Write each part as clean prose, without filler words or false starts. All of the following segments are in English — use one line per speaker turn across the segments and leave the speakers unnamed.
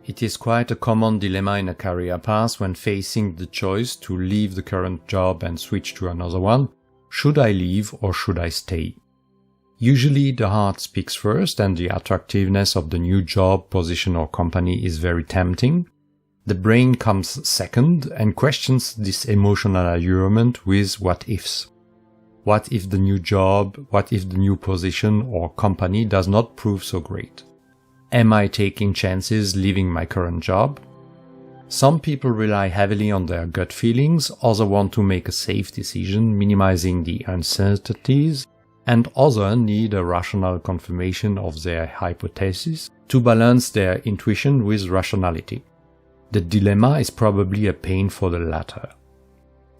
It is quite a common dilemma in a career path when facing the choice to leave the current job and switch to another one. Should I leave or should I stay? Usually the heart speaks first and the attractiveness of the new job, position or company is very tempting. The brain comes second and questions this emotional allurement with what ifs. What if the new job, what if the new position or company does not prove so great? Am I taking chances leaving my current job? Some people rely heavily on their gut feelings, others want to make a safe decision, minimizing the uncertainties, and others need a rational confirmation of their hypothesis to balance their intuition with rationality. The dilemma is probably a pain for the latter.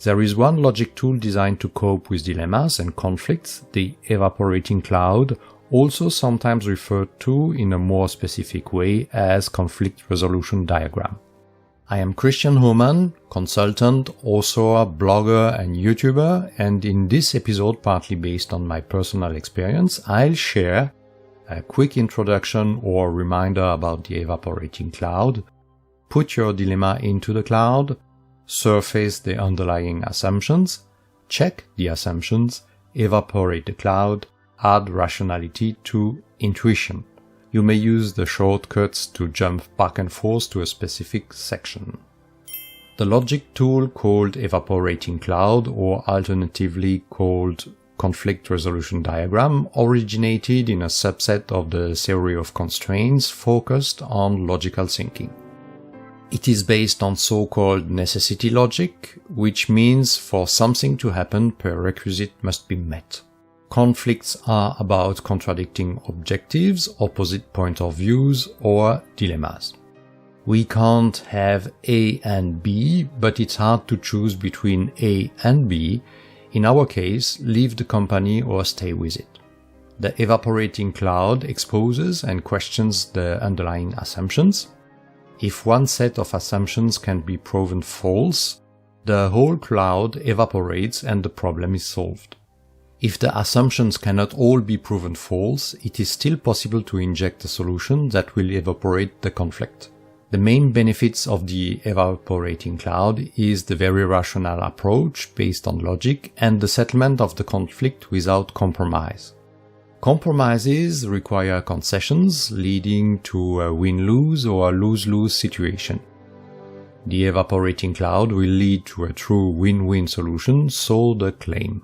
There is one logic tool designed to cope with dilemmas and conflicts, the Evaporating Cloud, also sometimes referred to in a more specific way as conflict resolution diagram. I am Christian Homan, consultant, author, blogger and YouTuber, and in this episode, partly based on my personal experience, I'll share a quick introduction or reminder about the Evaporating Cloud, put your dilemma into the cloud, surface the underlying assumptions, check the assumptions, evaporate the cloud, add rationality to intuition. You may use the shortcuts to jump back and forth to a specific section. The logic tool called Evaporating Cloud, or alternatively called conflict resolution diagram, originated in a subset of the theory of constraints focused on logical thinking. It is based on so-called necessity logic, which means for something to happen, prerequisite must be met. Conflicts are about contradicting objectives, opposite point of views, or dilemmas. We can't have A and B, but it's hard to choose between A and B. In our case, leave the company or stay with it. The Evaporating Cloud exposes and questions the underlying assumptions. If one set of assumptions can be proven false, the whole cloud evaporates and the problem is solved. If the assumptions cannot all be proven false, it is still possible to inject a solution that will evaporate the conflict. The main benefits of the Evaporating Cloud is the very rational approach based on logic and the settlement of the conflict without compromise. Compromises require concessions, leading to a win-lose or a lose-lose situation. The Evaporating Cloud will lead to a true win-win solution, so the claim.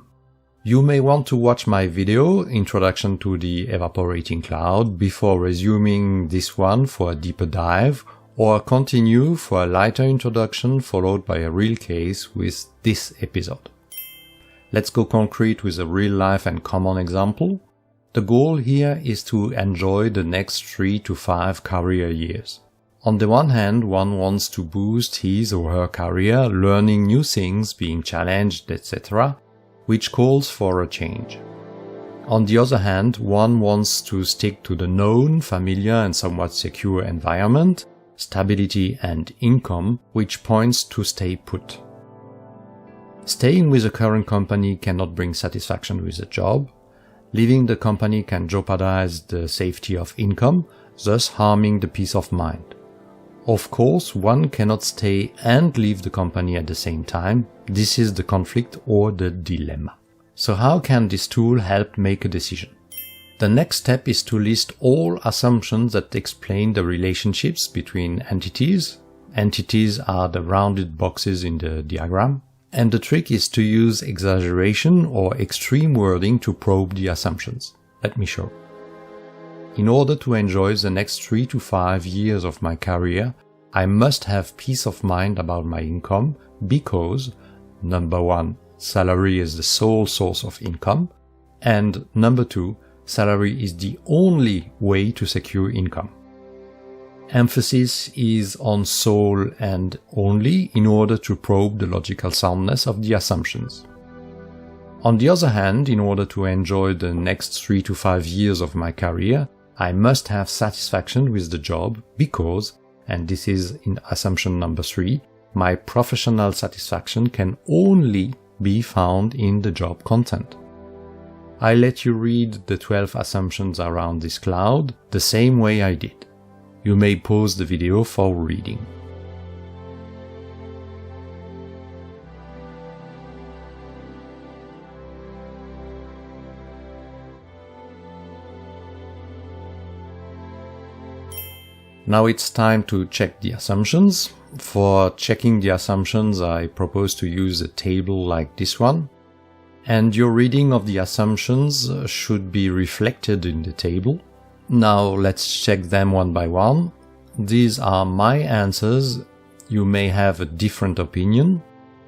You may want to watch my video, Introduction to the Evaporating Cloud, before resuming this one for a deeper dive, or continue for a lighter introduction followed by a real case with this episode. Let's go concrete with a real-life and common example. The goal here is to enjoy the next 3 to 5 career years. On the one hand, one wants to boost his or her career, learning new things, being challenged, etc., which calls for a change. On the other hand, one wants to stick to the known, familiar and somewhat secure environment, stability and income, which points to stay put. Staying with the current company cannot bring satisfaction with the job. Leaving the company can jeopardize the safety of income, thus harming the peace of mind. Of course, one cannot stay and leave the company at the same time. This is the conflict or the dilemma. So how can this tool help make a decision? The next step is to list all assumptions that explain the relationships between entities. Entities are the rounded boxes in the diagram. And the trick is to use exaggeration or extreme wording to probe the assumptions. Let me show. In order to enjoy the next 3 to 5 years of my career, I must have peace of mind about my income because, number 1, salary is the sole source of income, and number 2, salary is the only way to secure income. Emphasis is on sole and only in order to probe the logical soundness of the assumptions. On the other hand, in order to enjoy the next 3 to 5 years of my career, I must have satisfaction with the job because, and this is in assumption number 3, my professional satisfaction can only be found in the job content. I let you read the 12 assumptions around this cloud the same way I did. You may pause the video for reading. Now it's time to check the assumptions. For checking the assumptions, I propose to use a table like this one. And your reading of the assumptions should be reflected in the table. Now let's check them one by one. These are my answers. You may have a different opinion.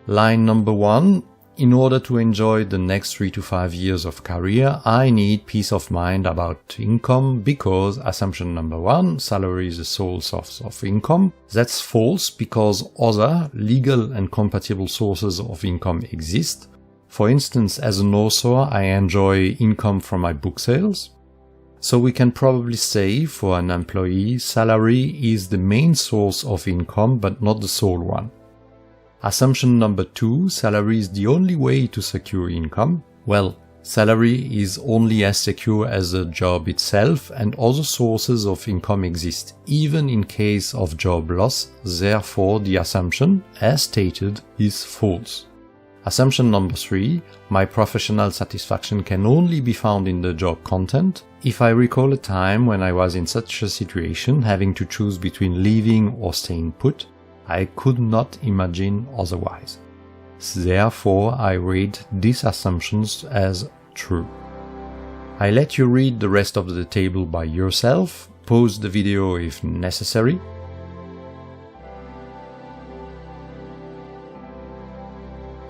Line number 1. In order to enjoy the next 3 to 5 years of career, I need peace of mind about income because assumption number 1, salary is the sole source of income. That's false because other legal and compatible sources of income exist. For instance, as an author, I enjoy income from my book sales. So we can probably say for an employee, salary is the main source of income but not the sole one. Assumption number 2, salary is the only way to secure income. Well, salary is only as secure as the job itself, and other sources of income exist, even in case of job loss. Therefore, the assumption, as stated, is false. Assumption number 3, my professional satisfaction can only be found in the job content. If I recall a time when I was in such a situation, having to choose between leaving or staying put, I could not imagine otherwise. Therefore, I read these assumptions as true. I let you read the rest of the table by yourself. Pause the video if necessary.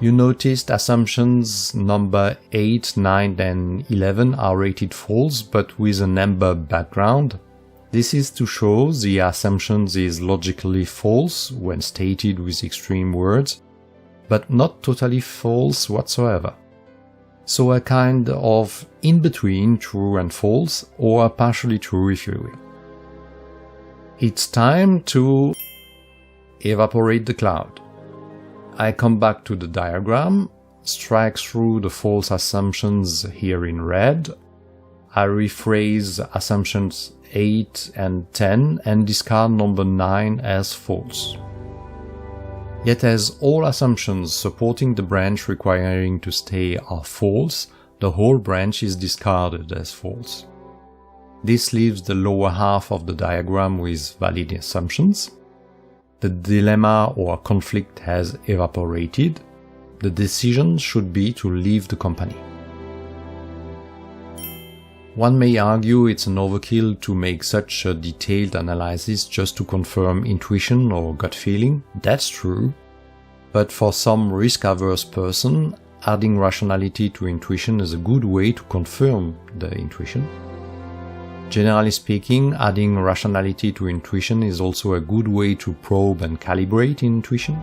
You noticed assumptions number 8, 9 and 11 are rated false but with an amber background. This is to show the assumptions is logically false when stated with extreme words, but not totally false whatsoever. So a kind of in-between true and false, or partially true if you will. It's time to evaporate the cloud. I come back to the diagram, strike through the false assumptions here in red. I rephrase assumptions 8 and 10 and discard number 9 as false. Yet as all assumptions supporting the branch requiring to stay are false, the whole branch is discarded as false. This leaves the lower half of the diagram with valid assumptions. The dilemma or conflict has evaporated. The decision should be to leave the company. One may argue it's an overkill to make such a detailed analysis just to confirm intuition or gut feeling. That's true. But for some risk-averse person, adding rationality to intuition is a good way to confirm the intuition. Generally speaking, adding rationality to intuition is also a good way to probe and calibrate intuition.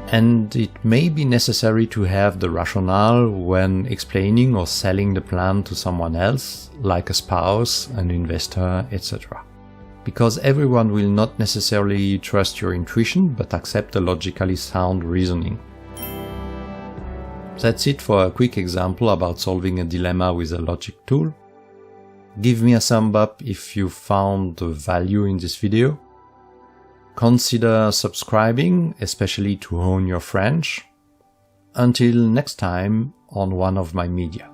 And it may be necessary to have the rationale when explaining or selling the plan to someone else, like a spouse, an investor, etc. Because everyone will not necessarily trust your intuition, but accept a logically sound reasoning. That's it for a quick example about solving a dilemma with a logic tool. Give me a thumb up if you found the value in this video. Consider subscribing, especially to hone your French. Until next time on one of my media.